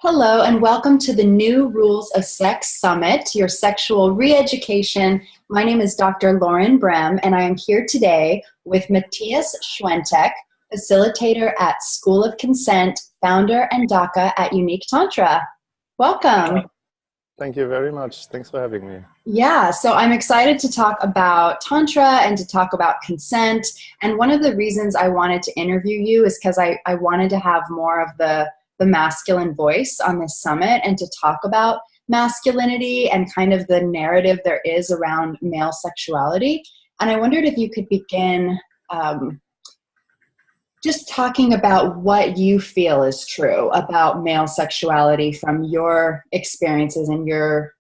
Hello, and welcome to the New Rules of Sex Summit, your sexual re-education. My name is Dr. Lauren Brem, and I am here today with Matthias Schwenteck, facilitator at School of Consent, founder and Daka at Unique Tantra. Welcome. Thank you very much. Thanks for having me. Yeah, so I'm excited to talk about Tantra and to talk about consent. And one of the reasons I wanted to interview you is because I wanted to have more of the masculine voice on this summit and to talk about masculinity and kind of the narrative there is around male sexuality. And I wondered if you could begin just talking about what you feel is true about male sexuality from your experiences and your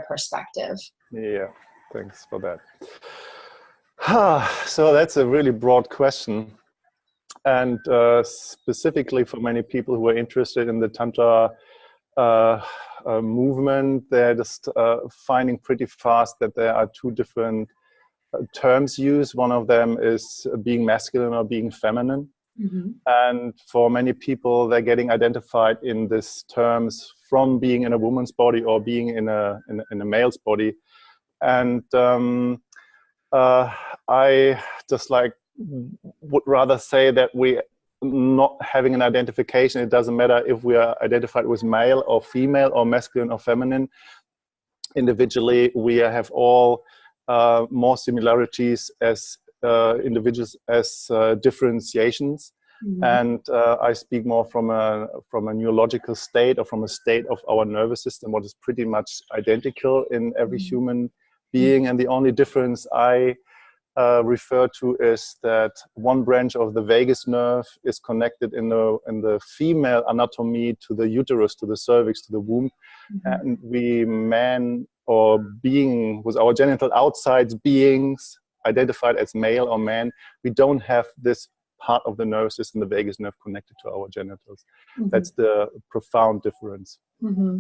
perspective. Yeah, thanks for that. So that's a really broad question. And specifically for many people who are interested in the Tantra movement, they're just finding pretty fast that there are two different terms used. One of them is being masculine or being feminine. Mm-hmm. And for many people, they're getting identified in these terms from being in a woman's body or being in a male's body. And I just would rather say that we not having an identification. It doesn't matter if we are identified with male or female or masculine or feminine. Individually, we have all more similarities as individuals as differentiations. Mm-hmm. And I speak more from a neurological state or from a state of our nervous system, what is pretty much identical in every mm-hmm. human being. And the only difference I refer to is that one branch of the vagus nerve is connected in the female anatomy to the uterus, to the cervix, to the womb. Mm-hmm. And we men or being with our genital outsides beings identified as male or man, we don't have this part of the nervous system, the vagus nerve, connected to our genitals. Mm-hmm. That's the profound difference. Mm-hmm.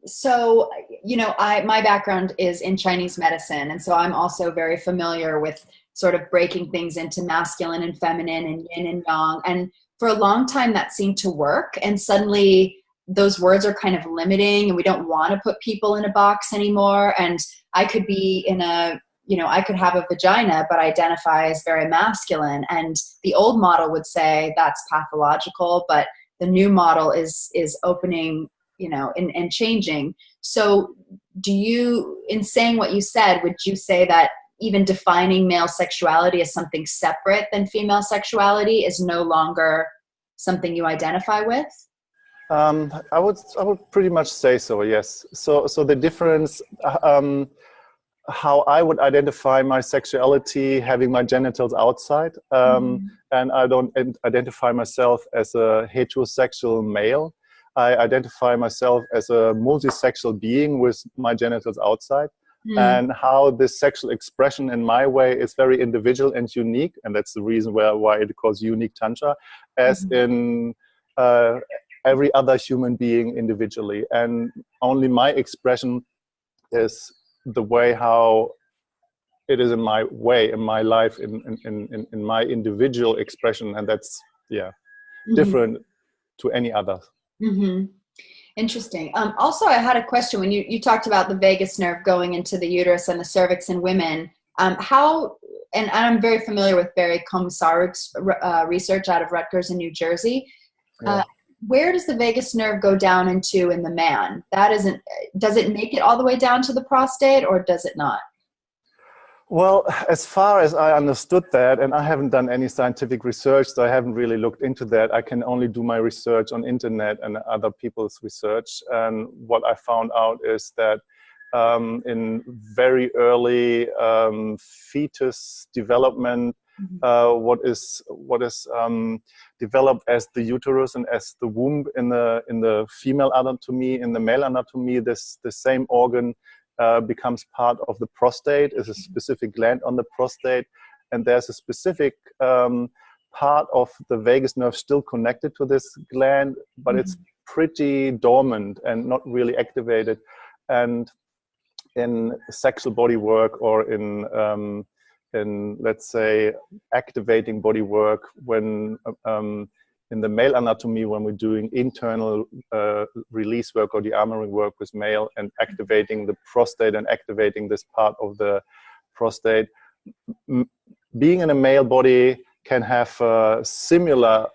So, my background is in Chinese medicine, and so I'm also very familiar with sort of breaking things into masculine and feminine and yin and yang. And for a long time that seemed to work, and suddenly those words are kind of limiting and we don't want to put people in a box anymore. And I could be I could have a vagina, but identify as very masculine. And the old model would say that's pathological, but the new model is opening, and changing. So in saying what you said, would you say that even defining male sexuality as something separate than female sexuality is no longer something you identify with? I would pretty much say so, yes. So the difference, how I would identify my sexuality, having my genitals outside, and I don't identify myself as a heterosexual male. I identify myself as a multisexual being with my genitals outside. And how this sexual expression in my way is very individual and unique, and that's the reason why it calls unique Tantra, as in every other human being individually. And only my expression is the way how it is in my way, in my life, in my individual expression, and that's different to any other. Mm-hmm. Interesting. Also, I had a question when you talked about the vagus nerve going into the uterus and the cervix in women. And I'm very familiar with Barry Komisaruk's research out of Rutgers in New Jersey. Yeah. Where does the vagus nerve go down into in the man? Does it make it all the way down to the prostate, or does it not? Well, as far as I understood that, and I haven't done any scientific research, so I haven't really looked into that. I can only do my research on internet and other people's research. And what I found out is that in very early fetus development, what is developed as the uterus and as the womb in the female anatomy, in the male anatomy, the same organ becomes part of the prostate, is a specific gland on the prostate, and there's a specific part of the vagus nerve still connected to this gland, but it's pretty dormant and not really activated. And in sexual body work or in let's say activating body work, when in the male anatomy, when we're doing internal release work or de-armoring work with male and activating the prostate and activating this part of the prostate, being in a male body can have a similar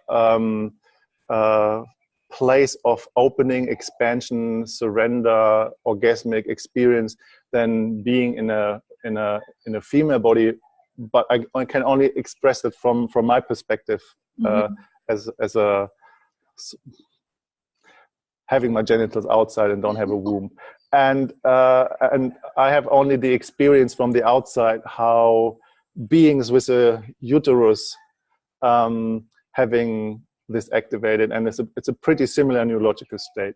place of opening, expansion, surrender, orgasmic experience than being in a female body. But I can only express it from my perspective, as a having my genitals outside and don't have a womb, and I have only the experience from the outside how beings with a uterus having this activated, and it's a pretty similar neurological state.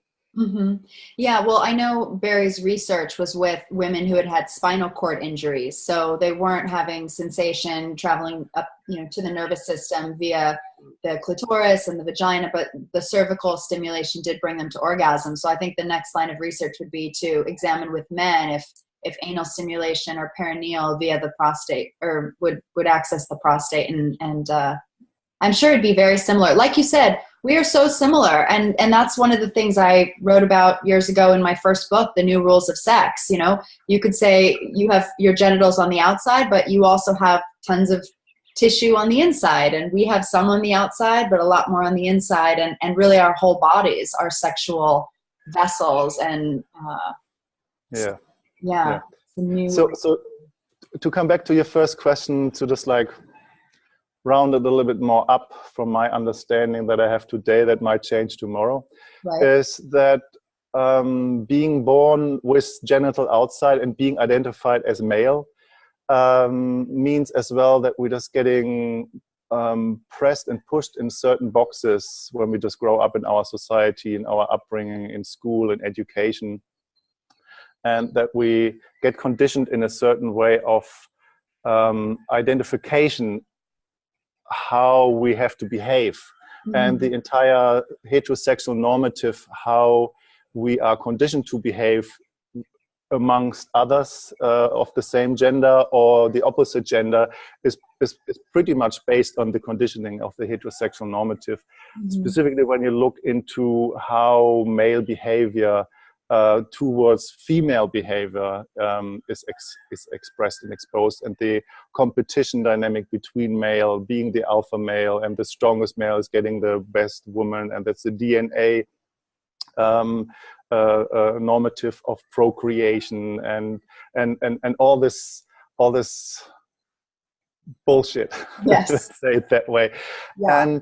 Yeah, well, I know Barry's research was with women who had spinal cord injuries, so they weren't having sensation traveling up, to the nervous system via the clitoris and the vagina, but the cervical stimulation did bring them to orgasm. So I think the next line of research would be to examine with men if anal stimulation or perineal via the prostate or would access the prostate, and I'm sure it'd be very similar. Like you said, we are so similar. And that's one of the things I wrote about years ago in my first book, The New Rules of Sex. You could say you have your genitals on the outside, but you also have tons of tissue on the inside. And we have some on the outside, but a lot more on the inside. And really our whole bodies are sexual vessels. And yeah. So to come back to your first question, to just like round it a little bit more up from my understanding that I have today that might change tomorrow, is that being born with genital outside and being identified as male means as well that we're just getting pressed and pushed in certain boxes when we just grow up in our society, in our upbringing, in school and education, and that we get conditioned in a certain way of identification, how we have to behave, and the entire heterosexual normative, how we are conditioned to behave amongst others of the same gender or the opposite gender is pretty much based on the conditioning of the heterosexual normative. Specifically when you look into how male behavior towards female behavior is expressed and exposed, and the competition dynamic between male being the alpha male and the strongest male is getting the best woman, and that's the DNA normative of procreation and all this bullshit. Yes. Let's say it that way. Yeah.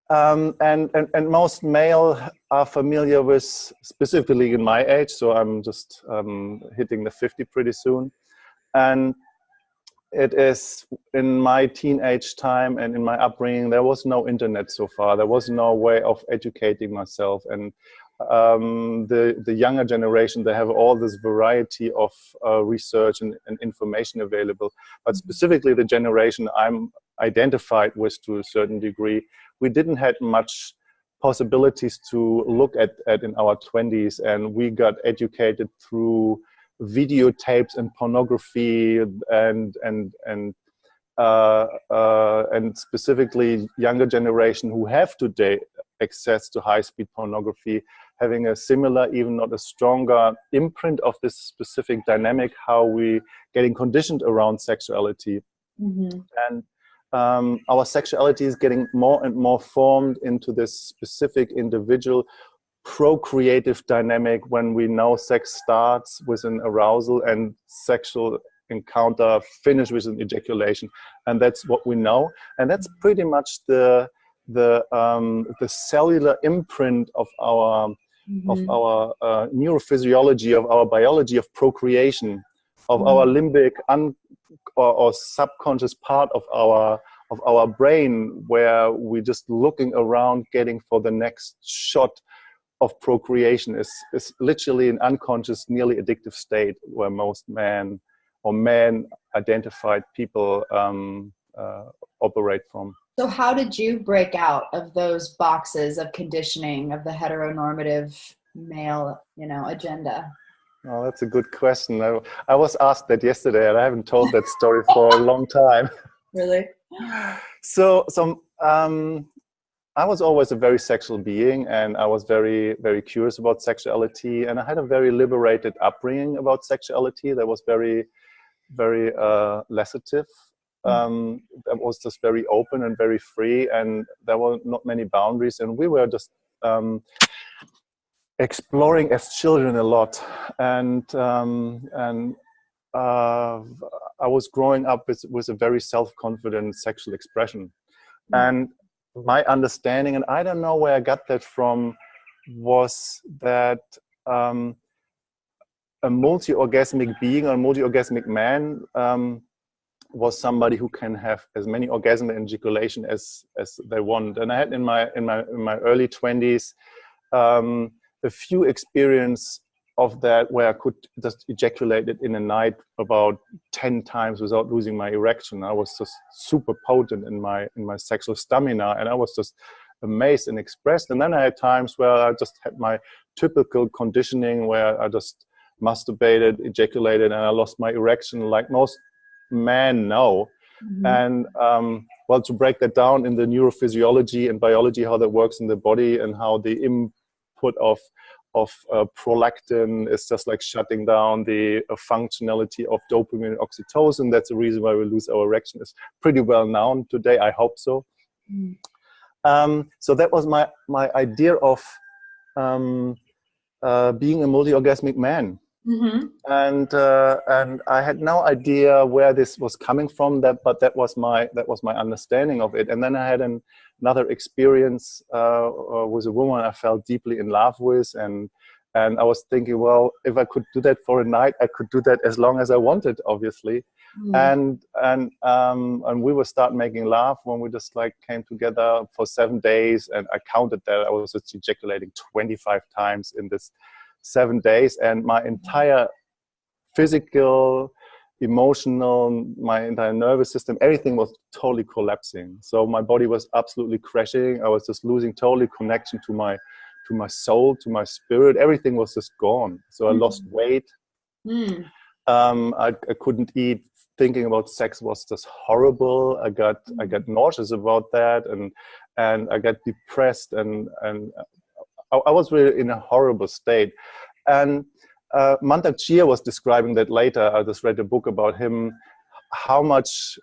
And most male are familiar with, specifically in my age, so I'm just hitting the 50 pretty soon, and it is in my teenage time and in my upbringing, there was no internet so far, there was no way of educating myself, and the younger generation, they have all this variety of research and information available, but specifically the generation I'm identified with to a certain degree, we didn't have much possibilities to look at in our 20s, and we got educated through videotapes and pornography and specifically younger generation who have today access to high-speed pornography, having a similar, even not a stronger imprint of this specific dynamic, how we getting conditioned around sexuality. And our sexuality is getting more and more formed into this specific individual procreative dynamic when we know sex starts with an arousal and sexual encounter finish with an ejaculation, and that's what we know, and that's pretty much the cellular imprint of our neurophysiology, of our biology of procreation, of our limbic or subconscious part of our brain, where we're just looking around getting for the next shot of procreation is literally an unconscious, nearly addictive state where most men or man identified people operate from. So how did you break out of those boxes of conditioning of the heteronormative male, agenda? Oh, that's a good question. I was asked that yesterday, and I haven't told that story for a long time. Really? So I was always a very sexual being, and I was very, very curious about sexuality, and I had a very liberated upbringing about sexuality that was very, very laissez-faire. That was just very open and very free, and there were not many boundaries, and we were just exploring as children a lot. And I was growing up with a very self-confident sexual expression. And my understanding, and I don't know where I got that from, was that a multi-orgasmic being or a multi-orgasmic man was somebody who can have as many orgasm and ejaculation as they want. And I had in my early 20s a few experience of that where I could just ejaculate it in a night about 10 times without losing my erection. I was just super potent in my sexual stamina, and I was just amazed and expressed. And then I had times where I just had my typical conditioning where I just masturbated, ejaculated, and I lost my erection like most men know. And well, to break that down in the neurophysiology and biology, how that works in the body, and how the input of prolactin is just like shutting down the functionality of dopamine and oxytocin. That's the reason why we lose our erection. Is pretty well known today. I hope so. So that was my idea of being a multi-orgasmic man. And I had no idea where this was coming from. But that was my understanding of it. And then I had another experience with a woman I felt deeply in love with, and I was thinking, well, if I could do that for a night, I could do that as long as I wanted, obviously. And we would start making love when we just like came together for 7 days, and I counted that I was just ejaculating 25 times in this 7 days, and my entire physical, emotional, my entire nervous system, everything was totally collapsing. So my body was absolutely crashing. I was just losing totally connection to my soul, to my spirit. Everything was just gone. So I lost weight. I couldn't eat. Thinking about sex was just horrible. I got nauseous about that, and I got depressed, and I was really in a horrible state. And Mantak Chia was describing that later. I just read a book about him, how much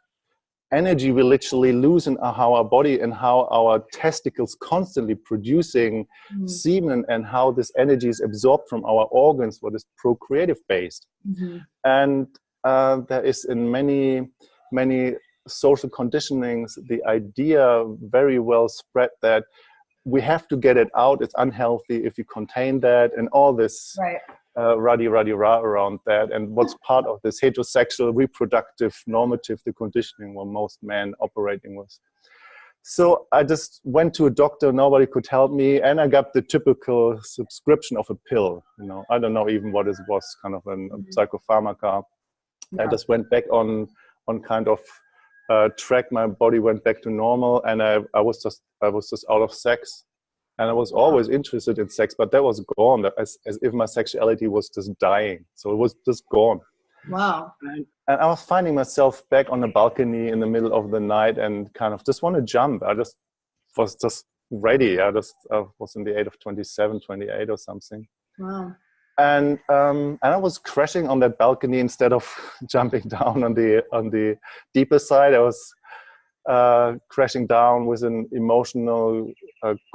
energy we literally lose in how our body and how our testicles constantly producing semen, and how this energy is absorbed from our organs, what is procreative based. And there is in many social conditionings the idea very well spread that we have to get it out. It's unhealthy if you contain that, and all this rah around that. And what's part of this heterosexual, reproductive, normative, the conditioning where most men operating with. So I just went to a doctor. Nobody could help me, and I got the typical subscription of a pill. I don't know even what it was, kind of a psychopharmaca. I just went back on kind of track. My body went back to normal, and I was just out of sex, and I was always interested in sex, but that was gone, as if my sexuality was just dying. So it was just gone. Wow. And I was finding myself back on the balcony in the middle of the night, and kind of just want to jump. I just was just ready. I was in the age of 27, 28 or something. Wow. And I was crashing on that balcony instead of jumping down on the deeper side. I was crashing down with an emotional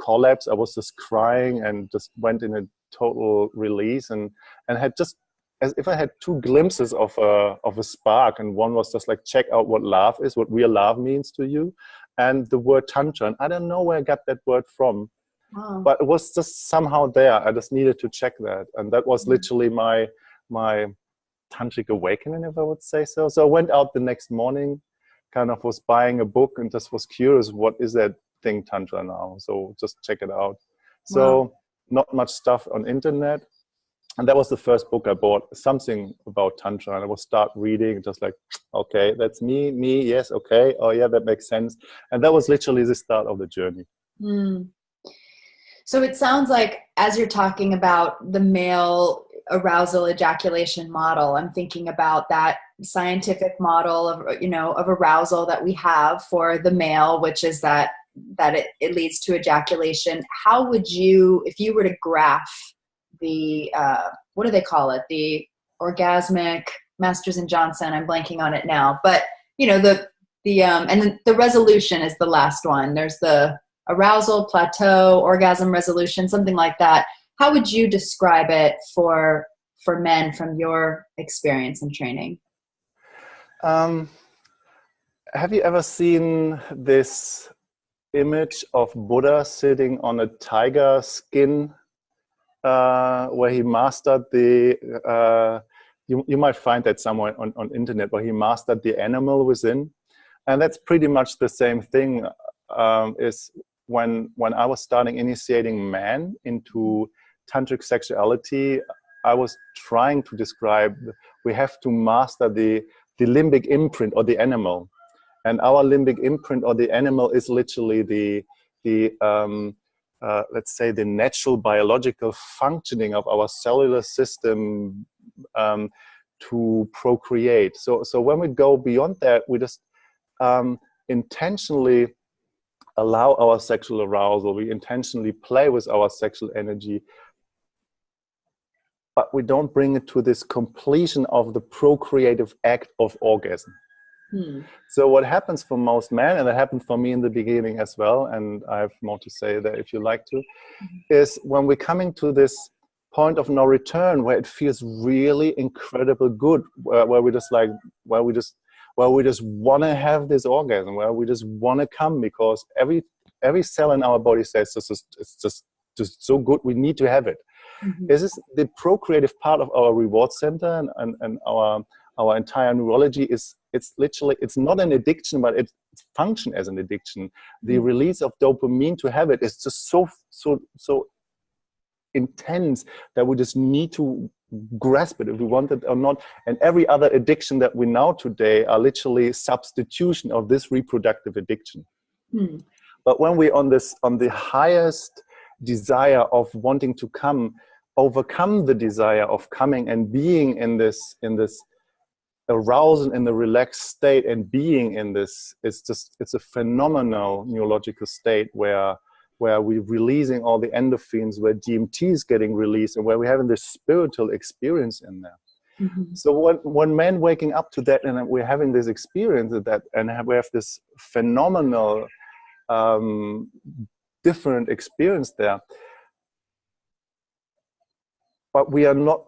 collapse. I was just crying and just went in a total release, and had just, as if I had two glimpses of a spark, and one was just like, check out what love is, what real love means to you, and the word Tantra. And I don't know where I got that word from. Wow. But it was just somehow there. I just needed to check that. And that was literally my tantric awakening, if I would say so. So I went out the next morning, kind of was buying a book, and just was curious, what is that thing Tantra now? So just check it out. So not much stuff on internet. And that was the first book I bought, something about Tantra. And I would start reading, just like, okay, that's me, yes, okay. Oh yeah, that makes sense. And that was literally the start of the journey. So it sounds like, as you're talking about the male arousal ejaculation model, I'm thinking about that scientific model of arousal that we have for the male, which is that that it leads to ejaculation. How would you, if you were to graph the, what do they call it? The orgasmic, Masters and Johnson, I'm blanking on it now, but and then the resolution is the last one. There's the arousal, plateau, orgasm resolution, something like that. How would you describe it for men from your experience and training? Have you ever seen this image of Buddha sitting on a tiger skin, where he mastered the, you might find that somewhere on internet, where he mastered the animal within? And that's pretty much the same thing, is when I was starting initiating men into Tantric sexuality, I was trying to describe, we have to master the limbic imprint or the animal. And our limbic imprint or the animal is literally let's say the natural biological functioning of our cellular system to procreate. So when we go beyond that, we just intentionally allow our sexual arousal, we intentionally play with our sexual energy, but we don't bring it to this completion of the procreative act of orgasm. So what happens for most men, and it happened for me in the beginning as well, and I have more to say there if you like to, is when we're coming to this point of no return, where it feels really incredibly good, where we just want to have this orgasm, where we just want to come, because every cell in our body says it's just so good, we need to have it. This is the procreative part of our reward center, and our entire neurology is, it's not an addiction, but it functions as an addiction. The release of dopamine to have it is just so intense that we just need to grasp it if we want it or not. And every other addiction that we know today are literally substitution of this reproductive addiction. But when we're on the highest desire of wanting to come, overcome the desire of coming and being in this arousal in the relaxed state, and being in this, it's a phenomenal neurological state where we're releasing all the endorphins, where DMT is getting released, and where we're having this spiritual experience in there. So when men waking up to that, and we're having this experience of that, and we have this phenomenal different experience there, but we are not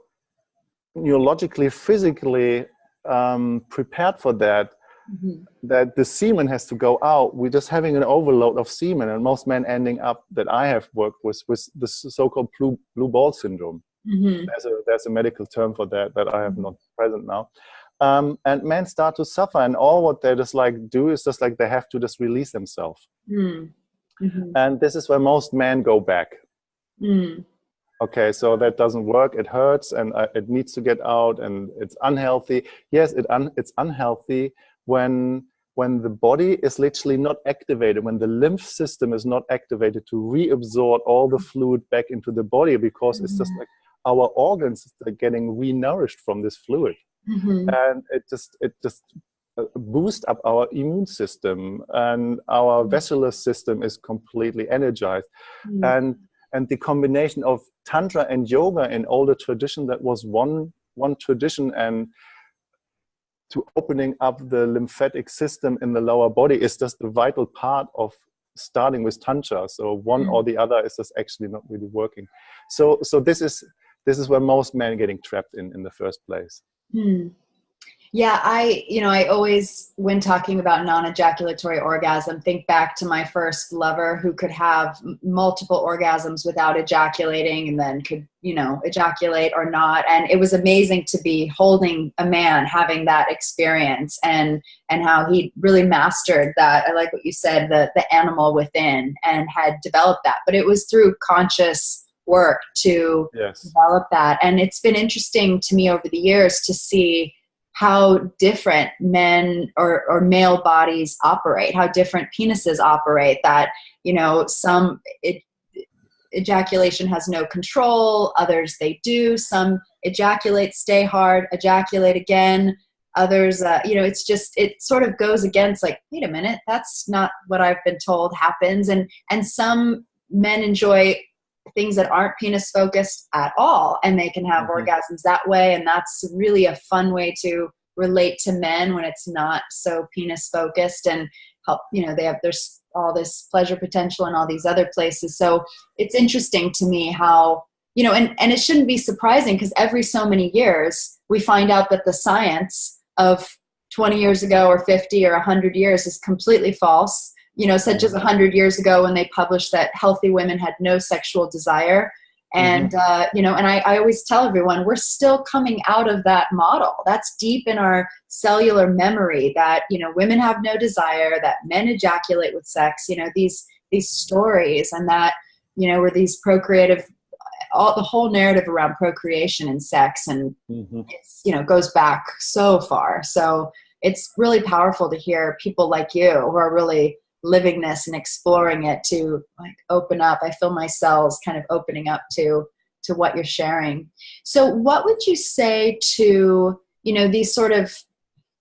neurologically, physically prepared for that, that the semen has to go out. We're just having an overload of semen, and most men ending up that I have worked with the so-called blue ball syndrome. There's a medical term for that I have not present now. And men start to suffer, and all what they just do is just they have to just release themselves. And this is where most men go back. Okay, so that doesn't work, it hurts, and it needs to get out, and it's unhealthy. Yes, it's unhealthy when the body is literally not activated, when the lymph system is not activated to reabsorb all the fluid back into the body, because it's just our organs are getting re-nourished from this fluid. And it just boosts up our immune system, and our vascular system is completely energized. And the combination of Tantra and yoga in older tradition, that was one tradition, and to opening up the lymphatic system in the lower body is just a vital part of starting with Tantra. So one or the other is just actually not really working. So this is where most men are getting trapped in the first place. Yeah, I always, when talking about non-ejaculatory orgasm, think back to my first lover who could have multiple orgasms without ejaculating, and then could, ejaculate or not. And it was amazing to be holding a man having that experience, and how he really mastered that. I like what you said, the animal within, and had developed that. But it was through conscious work to develop that. And it's been interesting to me over the years to see how different men or male bodies operate, how different penises operate, that, some ejaculation has no control, others they do, some ejaculate, stay hard, ejaculate again. Others, you know, it's just, it sort of goes against like, wait a minute, that's not what I've been told happens. And some men enjoy things that aren't penis focused at all, and they can have orgasms that way. And that's really a fun way to relate to men when it's not so penis focused, and help, you know, there's all this pleasure potential in all these other places. So it's interesting to me how, you know, and it shouldn't be surprising, because every so many years we find out that the science of 20 years ago or 50 or 100 years is completely false. You know, such as 100 years ago when they published that healthy women had no sexual desire. And, you know, and I always tell everyone, we're still coming out of that model. That's deep in our cellular memory, that, you know, women have no desire, that men ejaculate with sex, you know, these stories, and that, you know, were these procreative, the whole narrative around procreation and sex, and it's, you know, goes back so far. So it's really powerful to hear people like you who are really living this and exploring it, to like open up. I feel my cells kind of opening up to what you're sharing. So what would you say to, you know, these sort of,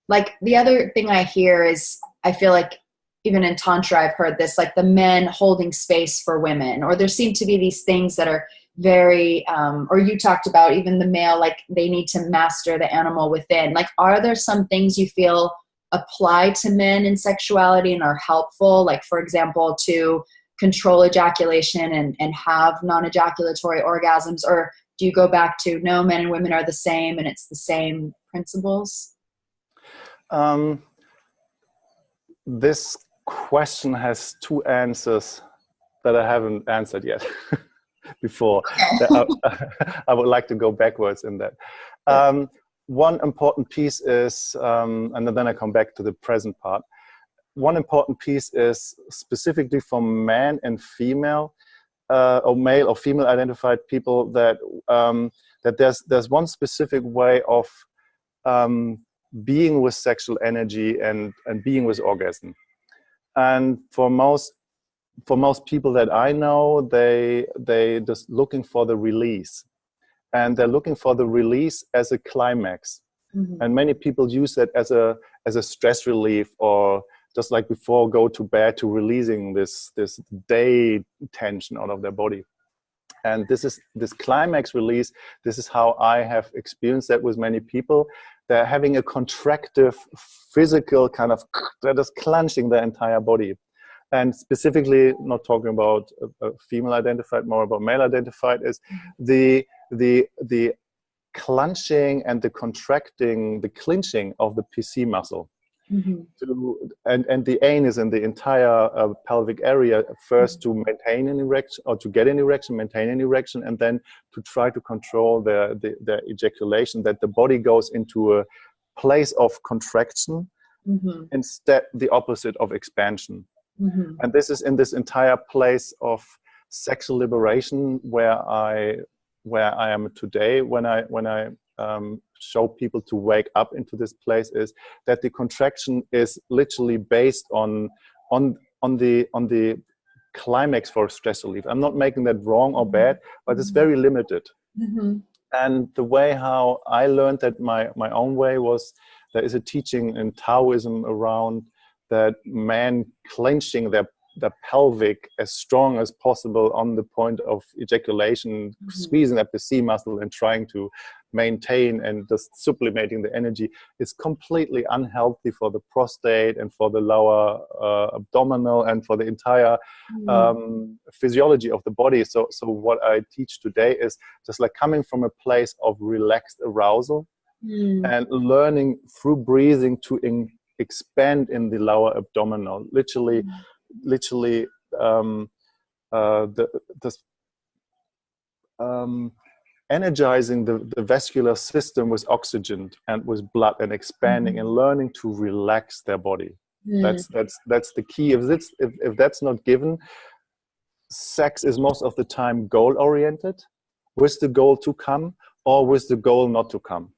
like, the other thing I hear is, I feel like even in Tantra, I've heard this, like the men holding space for women, or there seem to be these things that are very, or you talked about even the male, like they need to master the animal within. Like, are there some things you feel apply to men in sexuality and are helpful? Like, for example, to control ejaculation and have non-ejaculatory orgasms? Or do you go back to, no, men and women are the same and it's the same principles? This question has two answers that I haven't answered yet before. I would like to go backwards in that. One important piece is, and then I come back to the present part. One important piece is specifically for man and female, or male or female identified people, that that there's one specific way of being with sexual energy and being with orgasm. And for most people that I know, they just looking for the release. And they're looking for the release as a climax. And many people use that as a stress relief, or just like before go to bed, to releasing this day tension out of their body. And this climax release, this is how I have experienced that with many people. They're having a contractive physical kind of, they're just clenching their entire body. And specifically, not talking about female identified, more about male identified, is the clenching and the contracting, the clinching of the PC muscle. And the aim is in the entire pelvic area, first to maintain an erection, or to get an erection, maintain an erection, and then to try to control the ejaculation, that the body goes into a place of contraction, instead the opposite of expansion. And this is in this entire place of sexual liberation where I am today, when I show people to wake up into this place, is that the contraction is literally based on the climax for stress relief. I'm not making that wrong or bad, but it's very limited. And the way how I learned that my own way was, there is a teaching in Taoism around that man clenching their pelvic as strong as possible on the point of ejaculation, squeezing that PC muscle and trying to maintain and just sublimating the energy, is completely unhealthy for the prostate and for the lower abdominal and for the entire physiology of the body. So what I teach today is just like coming from a place of relaxed arousal and learning through breathing to expand in the lower abdominal, literally energizing the vascular system with oxygen and with blood, and expanding and learning to relax their body. That's the key. If that's not given, sex is most of the time goal oriented, with the goal to come or with the goal not to come.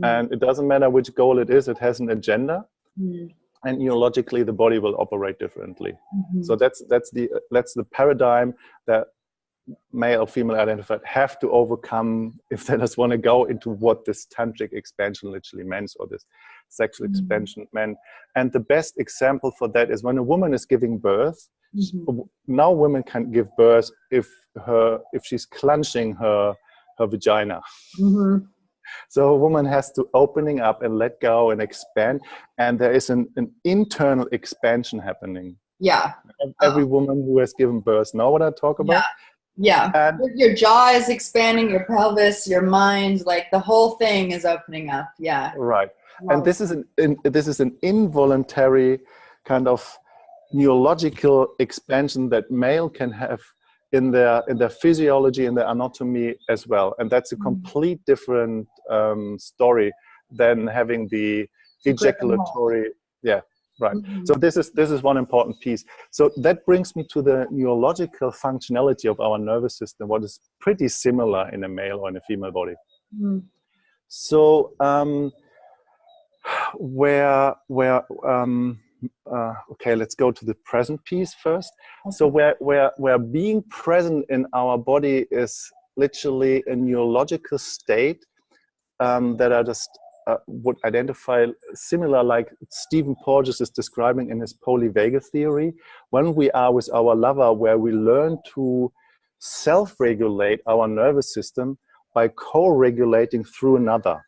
And it doesn't matter which goal it is, it has an agenda. And neurologically the body will operate differently. So that's the paradigm that male or female identified have to overcome if they just want to go into what this tantric expansion literally means, or this sexual expansion men. And the best example for that is when a woman is giving birth. Now women can give birth if she's clenching her vagina. So a woman has to opening up and let go and expand, and there is an internal expansion happening. Yeah. Every woman who has given birth know what I talk about. Yeah. And your jaw is expanding, your pelvis, your mind, like the whole thing is opening up. Yeah. Right. And this is an involuntary kind of neurological expansion that male can have in their physiology, in their anatomy as well. And that's a complete different story than having the ejaculatory. Yeah. Right. So this is one important piece. So that brings me to the neurological functionality of our nervous system, what is pretty similar in a male or in a female body. So okay, let's go to the present piece first. So where being present in our body is literally a neurological state that I just would identify similar, like Stephen Porges is describing in his polyvagal theory, when we are with our lover, where we learn to self-regulate our nervous system by co-regulating through another.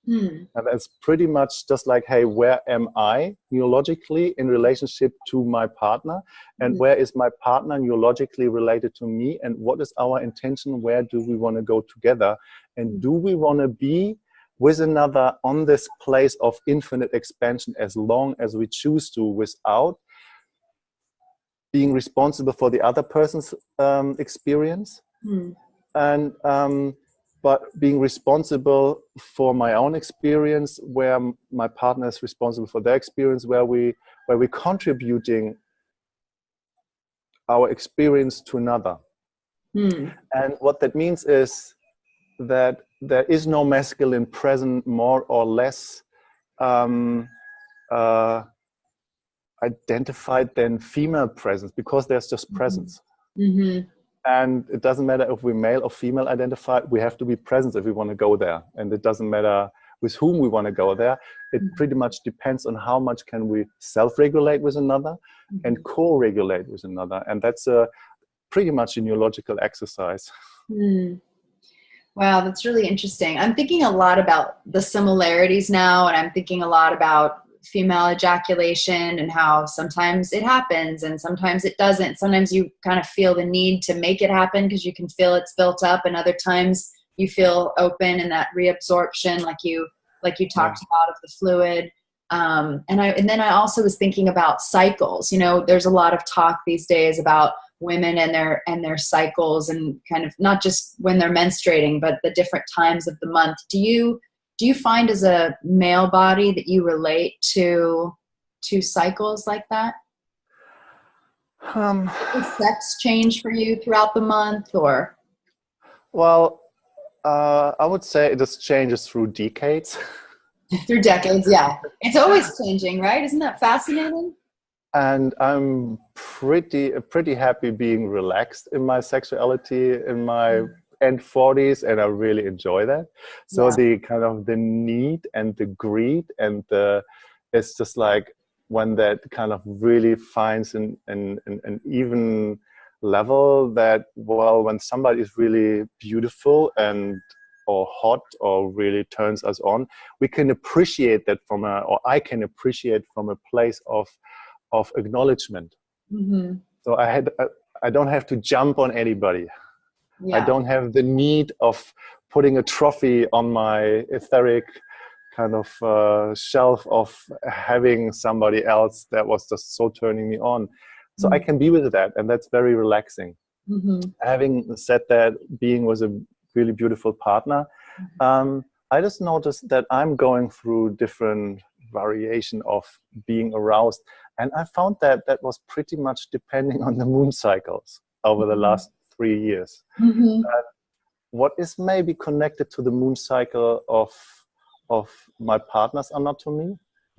And that's pretty much just like, hey, where am I neurologically in relationship to my partner? And where is my partner neurologically related to me? And what is our intention? Where do we want to go together? And do we want to be with another on this place of infinite expansion as long as we choose to, without being responsible for the other person's experience? And but being responsible for my own experience, where my partner is responsible for their experience, where we're contributing our experience to another. And what that means is that there is no masculine present more or less identified than female presence, because there's just presence. And it doesn't matter if we're male or female identified, we have to be present if we want to go there. And it doesn't matter with whom we want to go there. It pretty much depends on how much can we self-regulate with another and co-regulate with another. And that's pretty much a neurological exercise. Wow, that's really interesting. I'm thinking a lot about the similarities now, and I'm thinking a lot about female ejaculation and how sometimes it happens and sometimes it doesn't. Sometimes you kind of feel the need to make it happen because you can feel it's built up, and other times you feel open and that reabsorption, like you talked about, of the fluid. And then I also was thinking about cycles. You know, there's a lot of talk these days about women and their cycles, and kind of not just when they're menstruating, but the different times of the month. Do you find as a male body that you relate to cycles like that? Does sex change for you throughout the month, or? Well, I would say it just changes through decades. Through decades, yeah. It's always changing, right? Isn't that fascinating? And I'm pretty happy being relaxed in my sexuality in my end 40s, and I really enjoy that. So the kind of the need and the greed and it's just like when that kind of really finds an even level, that, well, when somebody is really beautiful or hot or really turns us on, we can appreciate that or I can appreciate from a place of acknowledgement. So I don't have to jump on anybody. I don't have the need of putting a trophy on my etheric kind of shelf of having somebody else that was just so turning me on. So I can be with that, and that's very relaxing. Having said that, being with a really beautiful partner, I just noticed that I'm going through different variation of being aroused, and I found that was pretty much depending on the moon cycles over the last 3 years. What is maybe connected to the moon cycle of my partner's anatomy,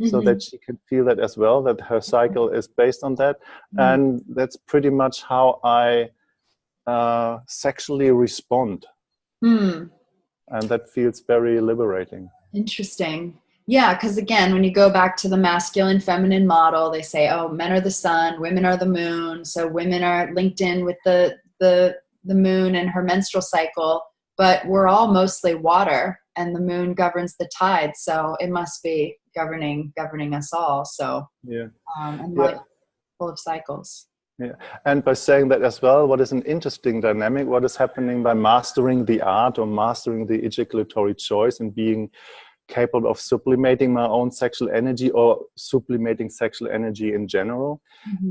so that she can feel that as well, that her cycle is based on that. And that's pretty much how I sexually respond. And that feels very liberating. Interesting. Yeah, because again, when you go back to the masculine feminine model, they say, oh, men are the sun, women are the moon. So women are linked in with the moon and her menstrual cycle, but we're all mostly water, and the moon governs the tide. So it must be governing us all. So Yeah. and Yeah. life full of cycles. Yeah. And by saying that as well, what is an interesting dynamic, what is happening by mastering the art or mastering the ejaculatory choice and being capable of sublimating my own sexual energy or sublimating sexual energy in general,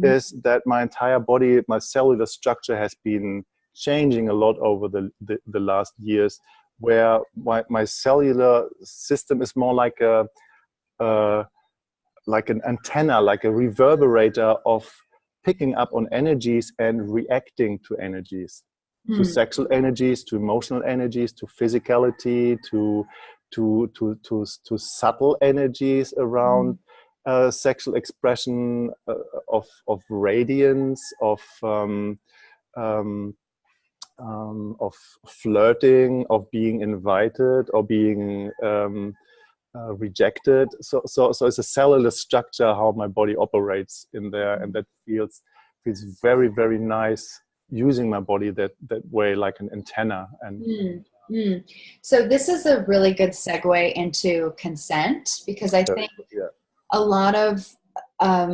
is that my entire body, my cellular structure has been changing a lot over the last years, where my cellular system is more like an antenna, like a reverberator of picking up on energies and reacting to energies, to sexual energies, to emotional energies, to physicality, to subtle energies around sexual expression, of radiance, of flirting, of being invited, or being rejected. So it's a cellular structure how my body operates in there, and that feels very, very nice using my body that way, like an antenna. And So this is a really good segue into consent, because I think a lot of I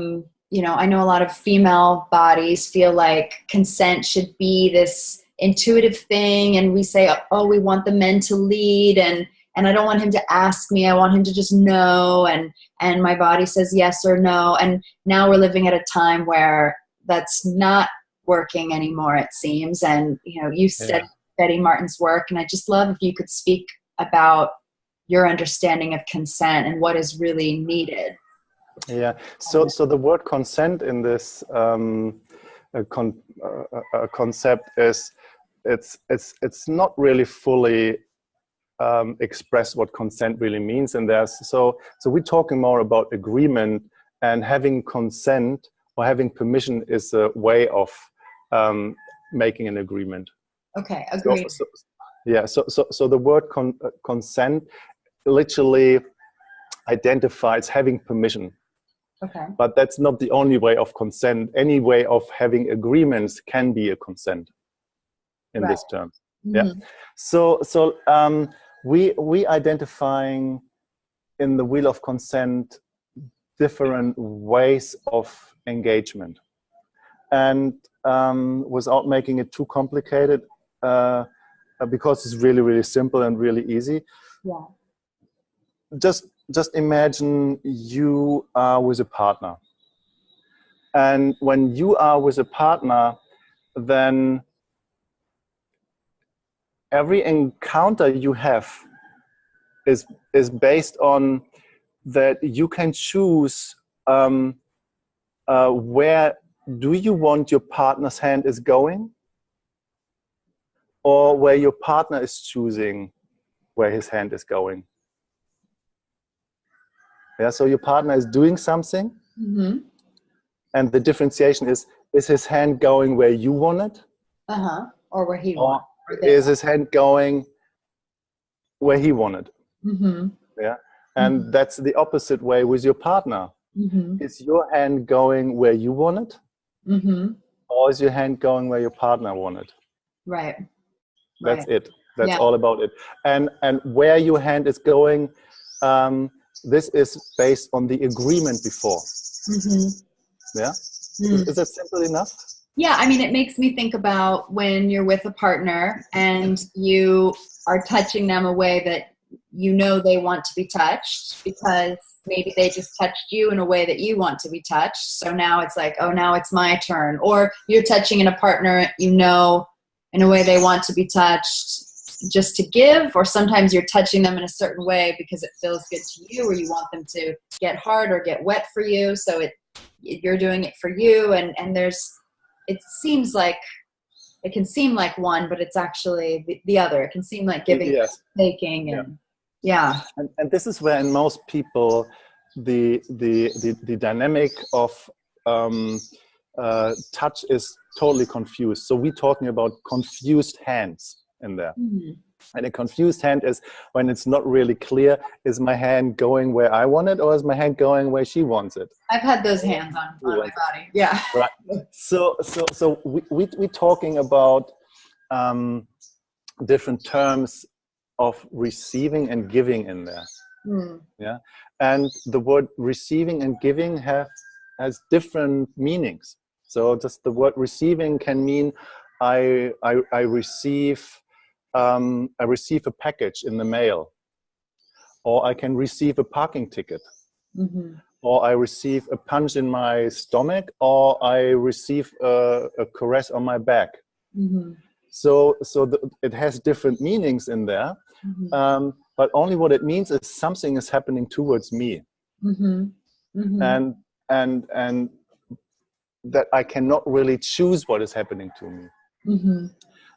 know a lot of female bodies feel like consent should be this intuitive thing, and we say, oh, we want the men to lead, and I don't want him to ask me, I want him to just know, and my body says yes or no. And now we're living at a time where that's not working anymore, it seems. And you studied Betty Martin's work, and I just love if you could speak about your understanding of consent and what is really needed. Yeah, so the word consent in this concept is it's not really fully express what consent really means. And so we're talking more about agreement, and having consent or having permission is a way of making an agreement. Okay, agreed. So the word consent literally identifies having permission. Okay. But that's not the only way of consent. Any way of having agreements can be a consent in this term. Yeah. So we identifying in the wheel of consent different ways of engagement, and without making it too complicated, because it's really, really simple and really easy. Yeah. Just imagine you are with a partner, and when you are with a partner, then every encounter you have is based on that you can choose where do you want your partner's hand is going, or where your partner is choosing where his hand is going. Yeah, so your partner is doing something, and the differentiation is his hand going where you want it? Or where he wants. Or is his hand going where he wanted? Yeah, and that's the opposite way with your partner. Is your hand going where you want it? Or is your hand going where your partner wanted? Right. That's it. That's all about it. And where your hand is going, this is based on the agreement before. Yeah? Is that simple enough? Yeah, I mean, it makes me think about when you're with a partner and you are touching them a way that they want to be touched, because maybe they just touched you in a way that you want to be touched. So now it's like, oh, now it's my turn. Or you're touching in a partner, in a way they want to be touched just to give, or sometimes you're touching them in a certain way because it feels good to you, or you want them to get hard or get wet for you. So you're doing it for you, and it seems like it can seem like one, but it's actually the other. It can seem like giving, taking, and And this is where in most people the dynamic of touch is totally confused. So we're talking about confused hands in there. And a confused hand is when it's not really clear, is my hand going where I want it or is my hand going where she wants it? I've had those hands on my body. Yeah. Right. So we're talking about different terms of receiving and giving in there. Yeah. And the word receiving and giving has different meanings. So just the word receiving can mean I receive a package in the mail, or I can receive a parking ticket, or I receive a punch in my stomach, or I receive a caress on my back. So it has different meanings in there, but only what it means is something is happening towards me, and that I cannot really choose what is happening to me.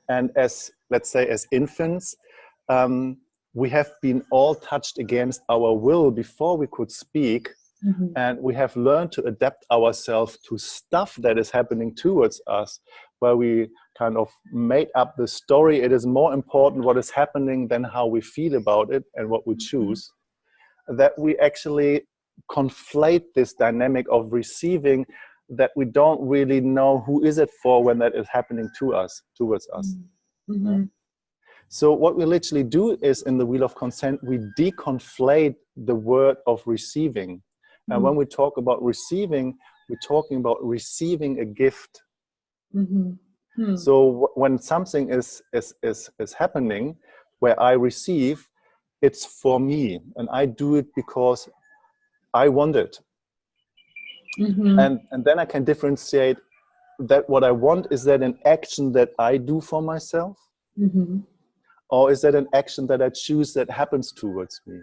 And as, let's say, as infants, we have been all touched against our will before we could speak. And we have learned to adapt ourselves to stuff that is happening towards us, where we kind of made up the story. It is more important what is happening than how we feel about it and what we choose. That we actually conflate this dynamic of receiving, that we don't really know who is it for when that is happening towards us. Yeah? So what we literally do is, in the Wheel of Consent, we deconflate the word of receiving. And when we talk about receiving, we're talking about receiving a gift. So when something is happening where I receive, it's for me, and I do it because I want it. And then I can differentiate that what I want, is that an action that I do for myself, or is that an action that I choose that happens towards me?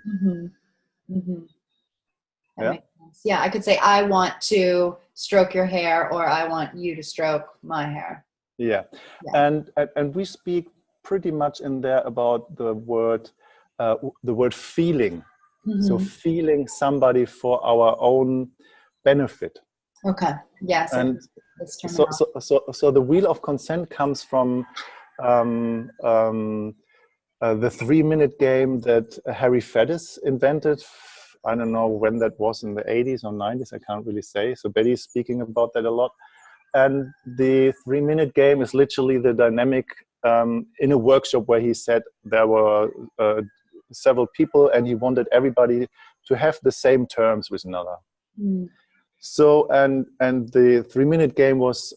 That makes sense. Yeah, I could say I want to stroke your hair, or I want you to stroke my hair. Yeah. And we speak pretty much in there about the word feeling. So feeling somebody for our own benefit. Okay. Yes. And so the Wheel of Consent comes from the 3-minute game that Harry Faddis invented. I don't know when that was, in the 80s or 90s, I can't really say. So Betty's speaking about that a lot. And the 3-minute game is literally the dynamic in a workshop where he said there were several people and he wanted everybody to have the same terms with another. So, and the 3-minute game was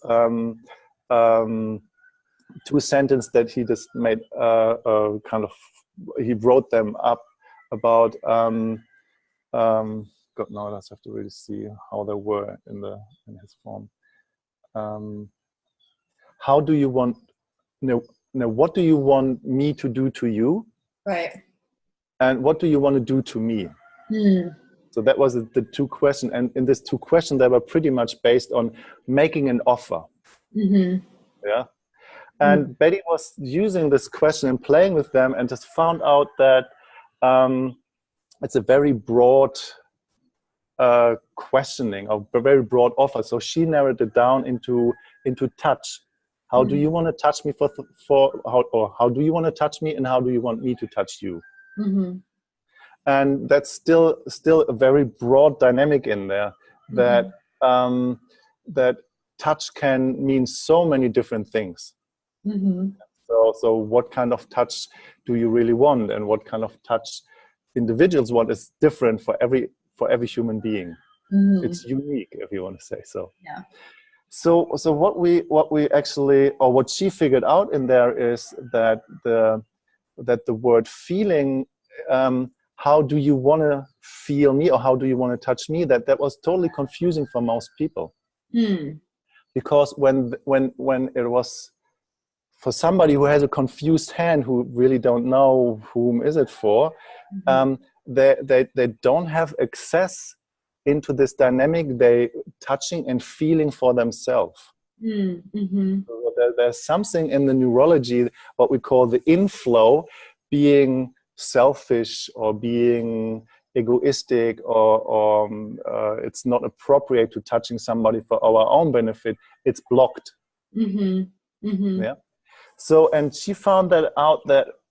2 sentences that he just made kind of, he wrote them up about, God, now I have to really see how they were in his form. How do you want, what do you want me to do to you? Right. And what do you want to do to me? So that was the 2 questions. And in these 2 questions, they were pretty much based on making an offer. Yeah. And Betty was using this question and playing with them, and just found out that it's a very broad questioning, of a very broad offer. So she narrowed it down into touch. How do you want to touch me how do you want to touch me, and how do you want me to touch you? And that's still a very broad dynamic in there, that that touch can mean so many different things. So what kind of touch do you really want, and what kind of touch individuals want is different for every human being. It's unique, if you want to say so. Yeah. So what we actually, or what she figured out in there, is that the word feeling, how do you want to feel me, or how do you want to touch me, that was totally confusing for most people. Because when it was for somebody who has a confused hand, who really don't know whom is it for, they don't have access into this dynamic, they touching and feeling for themselves. So there's something in the neurology, what we call the inflow, being selfish or being egoistic, or it's not appropriate to touching somebody for our own benefit. It's blocked. Yeah. So, and she found that out,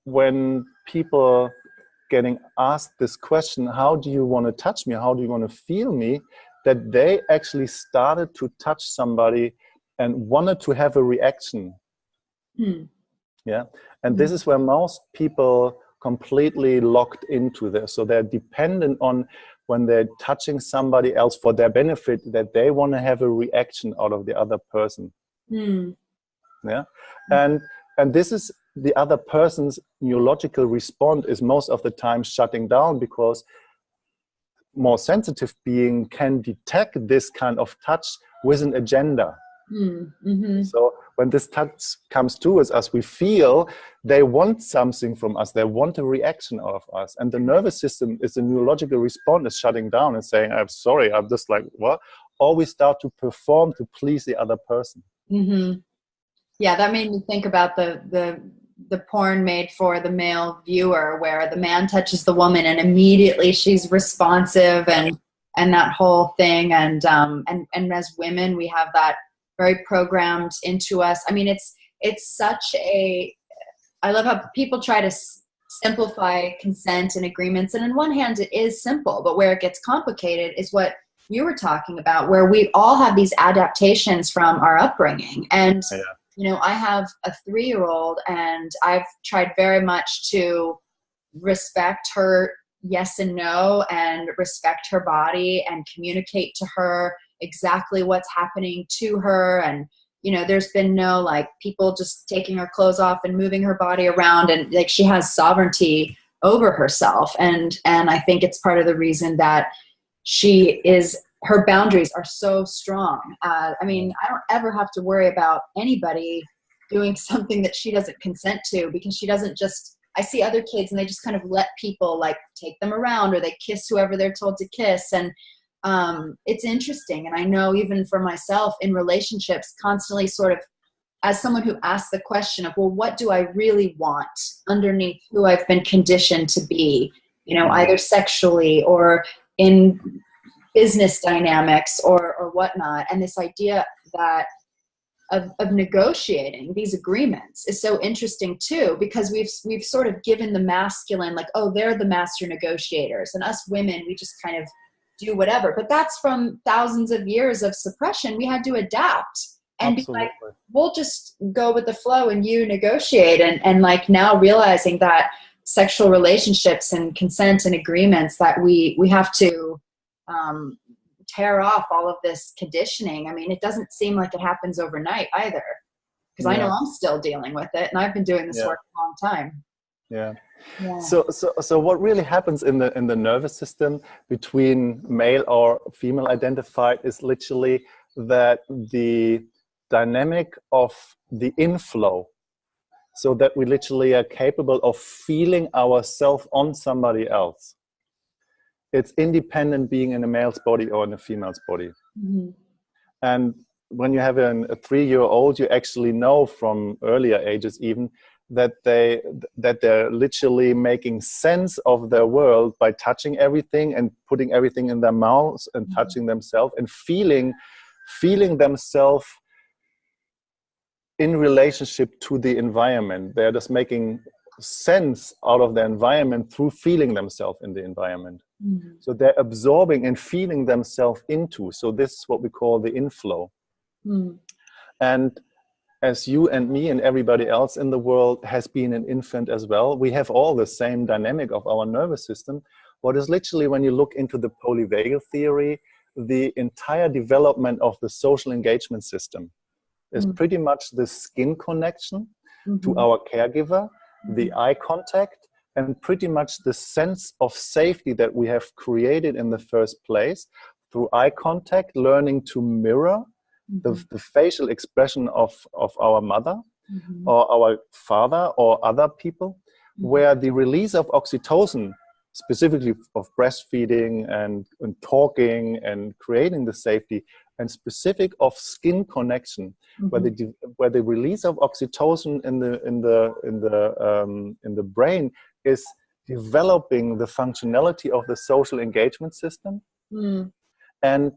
when people getting asked this question, how do you want to touch me? How do you want to feel me? That they actually started to touch somebody and wanted to have a reaction. Yeah. And this is where most people completely locked into this. So they're dependent on when they're touching somebody else for their benefit, that they want to have a reaction out of the other person. Yeah. And this is the other person's neurological response is most of the time shutting down, because more sensitive being can detect this kind of touch with an agenda. So when this touch comes to us, as we feel, they want something from us. They want a reaction out of us. And the nervous system is a neurological response, is shutting down and saying, I'm sorry, I'm just like, what? Or we start to perform to please the other person. Yeah, that made me think about the porn made for the male viewer, where the man touches the woman and immediately she's responsive and that whole thing. And as women, we have that very programmed into us. I mean, it's such a, I love how people try to simplify consent and agreements. And on one hand, it is simple, but where it gets complicated is what you were talking about, where we all have these adaptations from our upbringing. And you know, I have a 3-year-old, and I've tried very much to respect her yes and no, and respect her body, and communicate to her exactly what's happening to her. And, you know, there's been no like people just taking her clothes off and moving her body around, and like she has sovereignty over herself. And I think it's part of the reason that her boundaries are so strong. I mean, I don't ever have to worry about anybody doing something that she doesn't consent to, because she doesn't just, I see other kids and they just kind of let people like take them around, or they kiss whoever they're told to kiss. And it's interesting. And I know even for myself in relationships, constantly sort of, as someone who asks the question of, well, what do I really want underneath who I've been conditioned to be, you know, either sexually or in business dynamics or whatnot. And this idea that of negotiating these agreements is so interesting too, because we've sort of given the masculine, like, oh, they're the master negotiators, and us women, we just kind of do whatever. But that's from thousands of years of suppression. We had to adapt and be like, we'll just go with the flow and you negotiate. And like now realizing that sexual relationships and consent and agreements, that we have to tear off all of this conditioning. I mean, it doesn't seem like it happens overnight either, because I know I'm still dealing with it, and I've been doing this work a long time. So what really happens in the nervous system between male or female identified is literally that the dynamic of the inflow, so that we literally are capable of feeling ourselves on somebody else. It's independent being in a male's body or in a female's body. And when you have a 3-year-old, you actually know from earlier ages even that they're literally making sense of their world by touching everything and putting everything in their mouths and touching themselves and feeling themselves in relationship to the environment. They're just making sense out of the environment through feeling themselves in the environment. So they're absorbing and feeling themselves into. So this is what we call the inflow. And as you and me and everybody else in the world has been an infant as well, we have all the same dynamic of our nervous system. What is literally, when you look into the polyvagal theory, the entire development of the social engagement system is pretty much the skin connection to our caregiver, the eye contact, and pretty much the sense of safety that we have created in the first place through eye contact, learning to mirror the facial expression of our mother or our father or other people, where the release of oxytocin, specifically of breastfeeding and talking and creating the safety, and specific of skin connection, where the release of oxytocin in the brain is developing the functionality of the social engagement system, and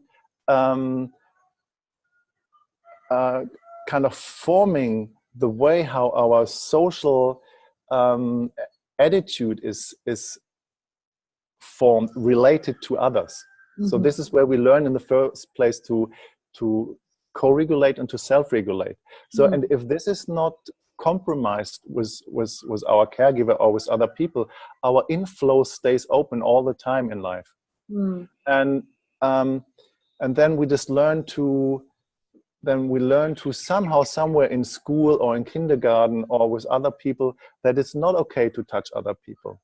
kind of forming the way how our social attitude is formed related to others. So this is where we learn in the first place to co-regulate and to self-regulate. So and if this is not compromised with our caregiver or with other people, our inflow stays open all the time in life. And then we just learn to somehow, somewhere in school or in kindergarten or with other people, that it's not okay to touch other people.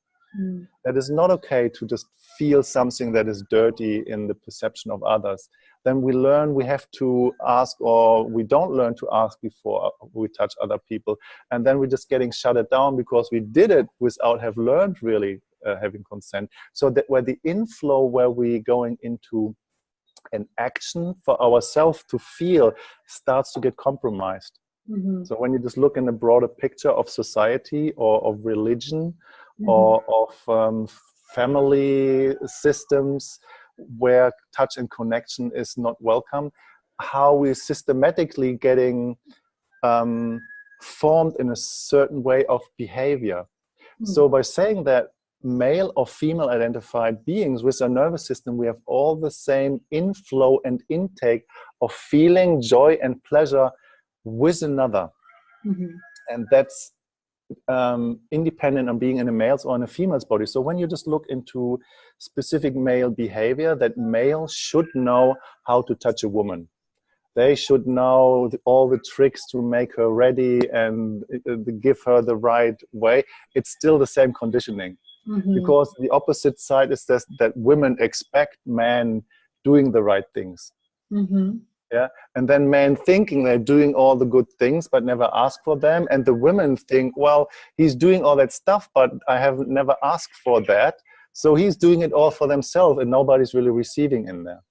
That it's not okay to just feel something that is dirty in the perception of others. Then we learn we have to ask, or we don't learn to ask before we touch other people. And then we're just getting shut it down because we did it without have learned really having consent. So that where the inflow, where we going into an action for ourselves to feel, starts to get compromised. So when you just look in the broader picture of society or of religion or of family systems where touch and connection is not welcome, how we're systematically getting formed in a certain way of behavior. So by saying that male or female identified beings with our nervous system, we have all the same inflow and intake of feeling joy and pleasure with another. And that's independent on being in a male's or in a female's body. So when you just look into specific male behavior, that male should know how to touch a woman. They should know all the tricks to make her ready and give her the right way. It's still the same conditioning. Because the opposite side is that women expect men doing the right things. Yeah, and then men thinking they're doing all the good things but never ask for them, and the women think, well, he's doing all that stuff but I have never asked for that, so he's doing it all for themselves and nobody's really receiving in there.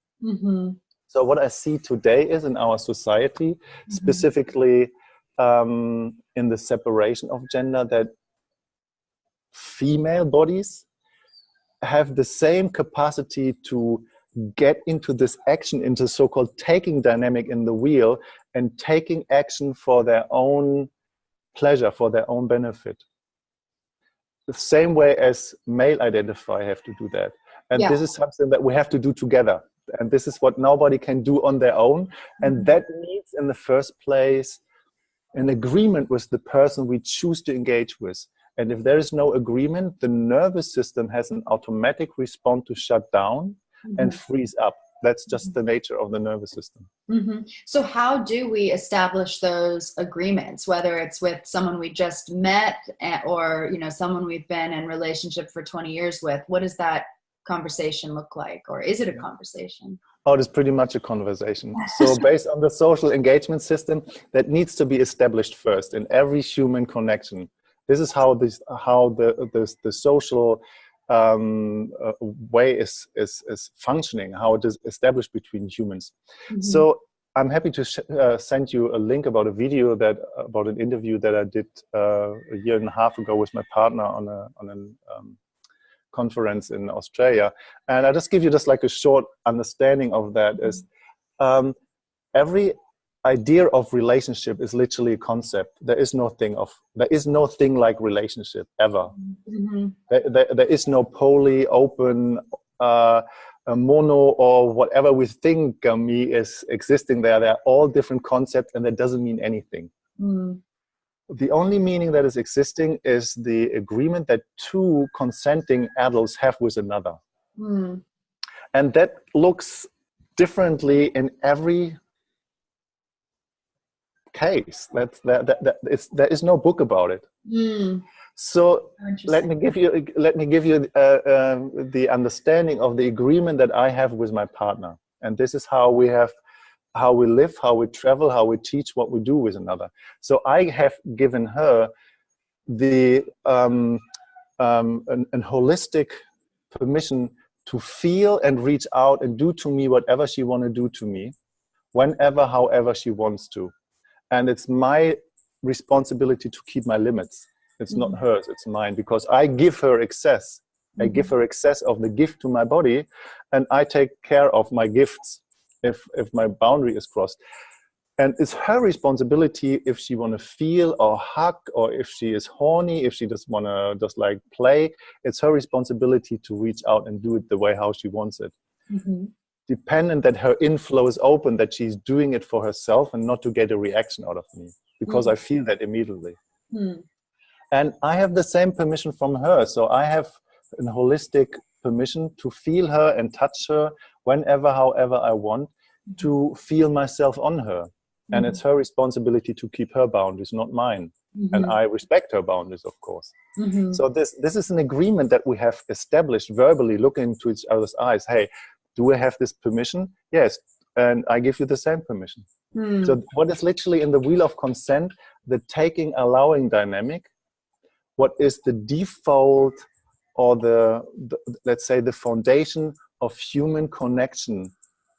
So what I see today is in our society, specifically in the separation of gender, that female bodies have the same capacity to get into this action, into so-called taking dynamic in the wheel, and taking action for their own pleasure, for their own benefit. The same way as male identify have to do that. And this is something that we have to do together. And this is what nobody can do on their own. And that needs, in the first place, an agreement with the person we choose to engage with. And if there is no agreement, the nervous system has an automatic response to shut down and freeze up. That's just the nature of the nervous system. So how do we establish those agreements, whether it's with someone we just met or, someone we've been in relationship for 20 years with? What does that conversation look like? Or is it a conversation? Oh, it is pretty much a conversation. So based on the social engagement system, that needs to be established first in every human connection. This is how the social way is functioning, how it is established between humans. So I'm happy to send you a link about a video about an interview that I did a year and a half ago with my partner on a conference in Australia. And I'll just give you like a short understanding of that. Is every idea of relationship is literally a concept. There is no thing like relationship ever. There is no poly, open, mono, or whatever we think me is existing there. They're all different concepts, and that doesn't mean anything. The only meaning that is existing is the agreement that two consenting adults have with another. And that looks differently in every case. There is no book about it. So let me give you the understanding of the agreement that I have with my partner, and this is how we live, how we travel, how we teach, what we do with another. So I have given her the an holistic permission to feel and reach out and do to me whatever she want to do to me, whenever, however she wants to. And it's my responsibility to keep my limits. It's not hers, it's mine, because I give her access. I give her access of the gift to my body, and I take care of my gifts if my boundary is crossed. And it's her responsibility if she want to feel or hug, or if she is horny, if she just want to just like play. It's her responsibility to reach out and do it the way how she wants it. Mm-hmm. Dependent that her inflow is open, that she's doing it for herself and not to get a reaction out of me, because I feel that immediately. Mm-hmm. And I have the same permission from her. So I have a holistic permission to feel her and touch her whenever, however I want, to feel myself on her. And it's her responsibility to keep her boundaries, not mine. And I respect her boundaries, of course. So this is an agreement that we have established verbally, looking into each other's eyes. Hey, do I have this permission? Yes. And I give you the same permission. So what is literally in the wheel of consent, the taking, allowing dynamic, what is the default or the let's say the foundation of human connection,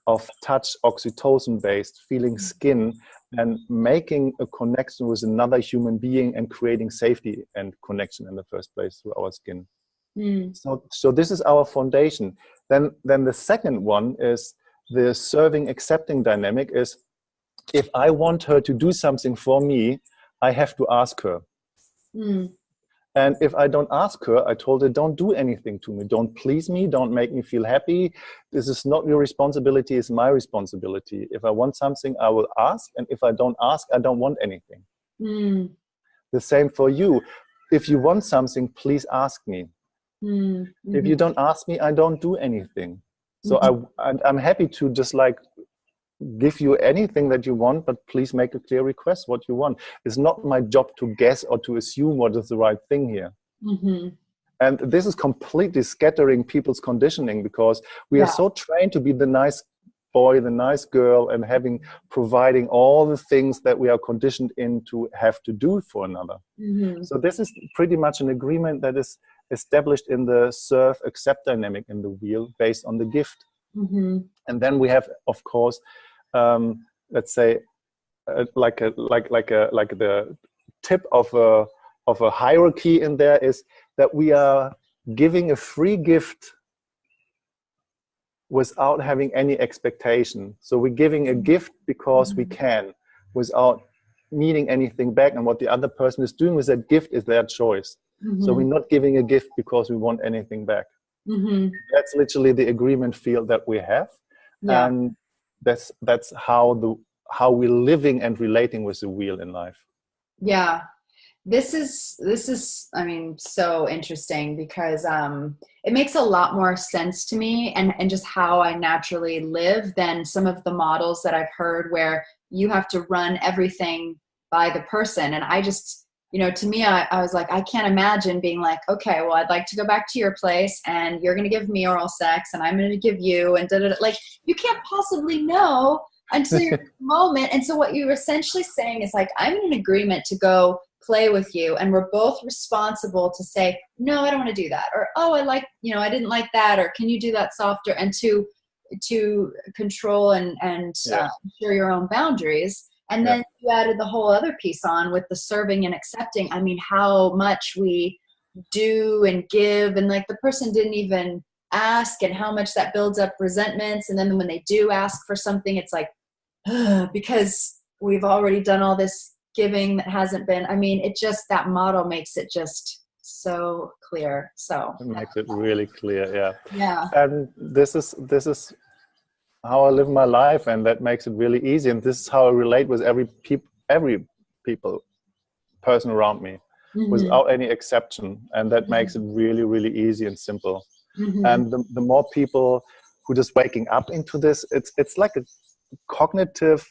of touch, oxytocin based, feeling skin and making a connection with another human being and creating safety and connection in the first place through our skin. So this is our foundation. Then the second one is the serving, accepting dynamic. Is if I want her to do something for me, I have to ask her. And if I don't ask her, I told her, don't do anything to me. Don't please me. Don't make me feel happy. This is not your responsibility. It's my responsibility. If I want something, I will ask. And if I don't ask, I don't want anything. The same for you. If you want something, please ask me. If you don't ask me, I don't do anything. So I'm happy to just like give you anything that you want, but please make a clear request what you want. It's not my job to guess or to assume what is the right thing here. And this is completely scattering people's conditioning, because we are so trained to be the nice boy, the nice girl, and providing all the things that we are conditioned in to have to do for another. So this is pretty much an agreement that is established in the serve accept dynamic in the wheel based on the gift. And then we have, of course, let's say like the tip of a hierarchy in there is that we are giving a free gift without having any expectation. So we're giving a gift because we can, without needing anything back, and what the other person is doing with that gift is their choice. So we're not giving a gift because we want anything back. That's literally the agreement field that we have. And that's how we're living and relating with the wheel in life. This is I mean, so interesting, because it makes a lot more sense to me and just how I naturally live than some of the models that I've heard where you have to run everything by the person. And I just, to me, I was like, I can't imagine being like, okay, well, I'd like to go back to your place and you're going to give me oral sex and I'm going to give you, and like, you can't possibly know until your moment. And so what you're essentially saying is like, I'm in an agreement to go play with you, and we're both responsible to say, no, I don't want to do that. Or, oh, I didn't like that. Or can you do that softer? And to control and share your own boundaries. And then you added the whole other piece on with the serving and accepting. I mean, how much we do and give, and like the person didn't even ask, and how much that builds up resentments. And then when they do ask for something, it's like, because we've already done all this giving that hasn't been, I mean, it just, that model makes it just so clear. So it makes it really clear. Yeah. And this is how I live my life, and that makes it really easy. And this is how I relate with every person around me, without any exception. And that makes it really, really easy and simple. And the more people who just waking up into this, it's like a cognitive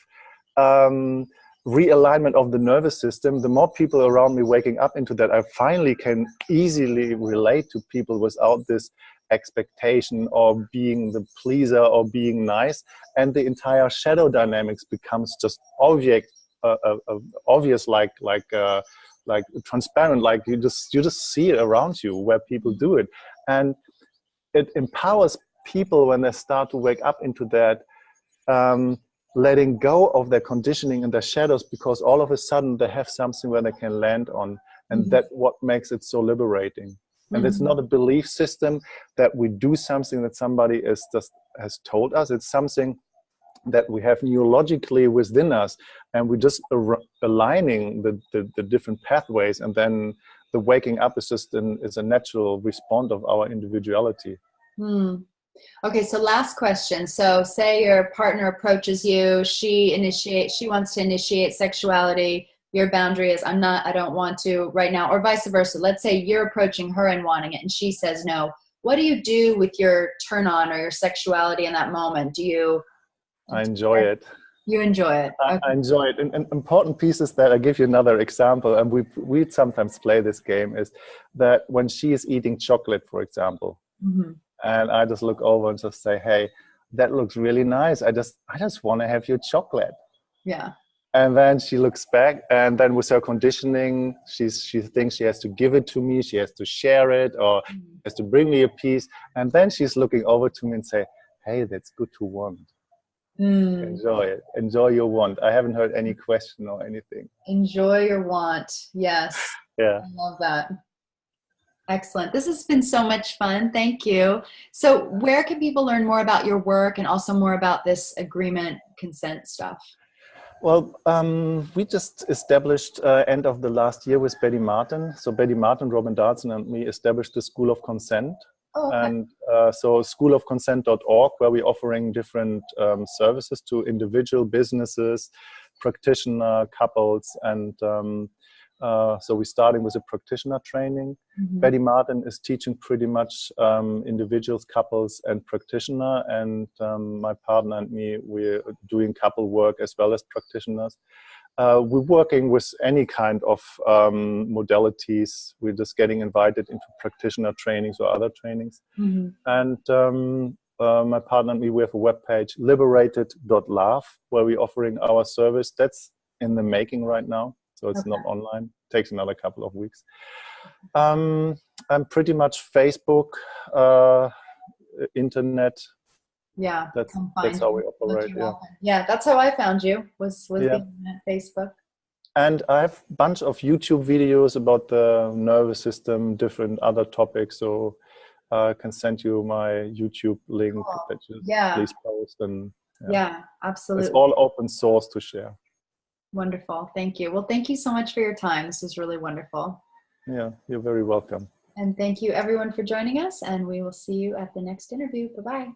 realignment of the nervous system. The more people around me waking up into that, I finally can easily relate to people without this expectation or being the pleaser or being nice, and the entire shadow dynamics becomes just obvious, like transparent, like you just see it around you where people do it. And it empowers people when they start to wake up into that, letting go of their conditioning and their shadows, because all of a sudden they have something where they can land on, and that's what makes it so liberating. And it's not a belief system that we do something that somebody has told us. It's something that we have neurologically within us, and we're just aligning the different pathways, and then the waking up is just is a natural response of our individuality. Okay, so last question. So say your partner approaches you, she wants to initiate sexuality. Your boundary is, I don't want to right now, or vice versa. Let's say you're approaching her and wanting it, and she says no. What do you do with your turn on or your sexuality in that moment? I enjoy it. You enjoy it. Okay. I enjoy it. And important piece is that, I give you another example, and we sometimes play this game, is that when she is eating chocolate, for example, and I just look over and just say, hey, that looks really nice. I just want to have your chocolate. Yeah. And then she looks back, and then with her conditioning, she thinks she has to give it to me, she has to share it, or has to bring me a piece. And then she's looking over to me and say, hey, that's good to want. Enjoy it. Enjoy your want. I haven't heard any question or anything. Enjoy your want. Yes. Yeah. I love that. Excellent. This has been so much fun. Thank you. So where can people learn more about your work and also more about this agreement consent stuff? Well, we just established end of the last year with Betty Martin. So Betty Martin, Robin Dodson, and me established the School of Consent. Oh, okay. And so schoolofconsent.org, where we're offering different services to individual businesses, practitioner, couples, and so we're starting with a practitioner training. Betty Martin is teaching pretty much individuals, couples, and practitioner, and my partner and me, we're doing couple work as well as practitioners. We're working with any kind of modalities. We're just getting invited into practitioner trainings or other trainings. And my partner and me, we have a webpage, liberated.love, where we're offering our service. That's in the making right now. So it's not online. It takes another couple of weeks. I'm pretty much Facebook, internet. Yeah, that's how we operate. Yeah, that's how I found you, was the internet, Facebook. And I have a bunch of YouTube videos about the nervous system, different other topics. So I can send you my YouTube link that you please post. And yeah, absolutely. It's all open source to share. Wonderful. Thank you. Well, thank you so much for your time. This was really wonderful. Yeah, you're very welcome. And thank you everyone for joining us, and we will see you at the next interview. Bye-bye.